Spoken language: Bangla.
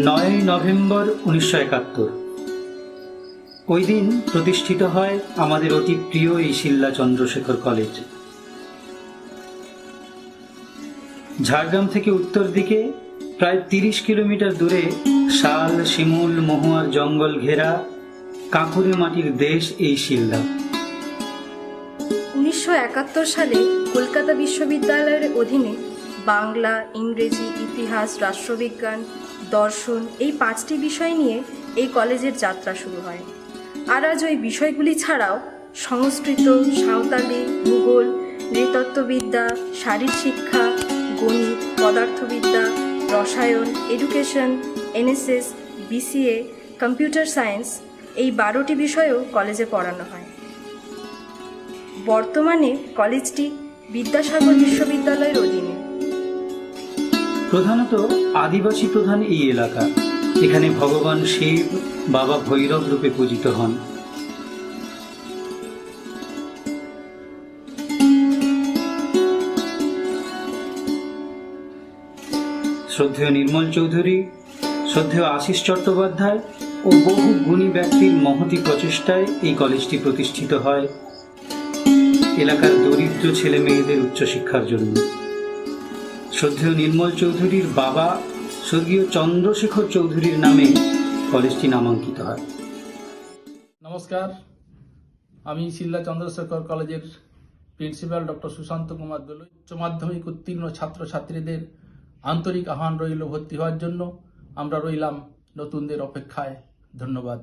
9ই নভেম্বর 1971। ওই দিন প্রতিষ্ঠিত হয় আমাদের অতি প্রিয় এই শিল্লা চন্দ্রশেখর কলেজ। ঝাড়গ্রাম থেকে উত্তর দিকে প্রায় 30 কিলোমিটার দূরে শাল, শিমুল, মহুয়ার জঙ্গল ঘেরা কাঁকুরে মাটির দেশ এই শিলদা। 1971 সালে কলকাতা বিশ্ববিদ্যালয়ের অধীনে বাংলা, ইংরেজি, ইতিহাস, রাষ্ট্রবিজ্ঞান, দর্শন এই 5টি বিষয় নিয়ে এই কলেজের যাত্রা শুরু হয়। আর আজ ওই বিষয়গুলি ছাড়াও সংস্কৃত, সাঁওতালি, ভূগোল, নৃতত্ত্ববিদ্যা, শারীরশিক্ষা, গণিত, পদার্থবিদ্যা, রসায়ন, education, NSS, BCA, computer science এই 12টি বিষয়ও কলেজে পড়ানো হয়। বর্তমানে কলেজটি বিদ্যাসাগর বিশ্ববিদ্যালয়ের অধীনে। প্রধানত আদিবাসী প্রধান এই এলাকা। এখানে ভগবান শিব বাবা ভৈরব রূপে পূজিত হন। শ্রদ্ধেয় নির্মল চৌধুরী, শ্রদ্ধেয় আশিস চট্টোপাধ্যায় ও বহু গুণী ব্যক্তির মহতী প্রচেষ্টায় এই কলেজটি প্রতিষ্ঠিত হয় এলাকার দরিদ্র ছেলে মেয়েদের উচ্চশিক্ষার জন্য। শ্রদ্ধেয় নির্মল চৌধুরীর বাবা স্বর্গীয় চন্দ্রশেখর চৌধুরীর নামে কলেজটি নামাঙ্কিত হয়। নমস্কার, আমি শিল্লা চন্দ্রশেখর কলেজের প্রিন্সিপাল ডক্টর সুশান্ত কুমার দলুই। উচ্চ মাধ্যমিক উত্তীর্ণ ছাত্রছাত্রীদের আন্তরিক আহ্বান রইল ভর্তি হওয়ার জন্য। আমরা রইলাম নতুনদের অপেক্ষায়। ধন্যবাদ।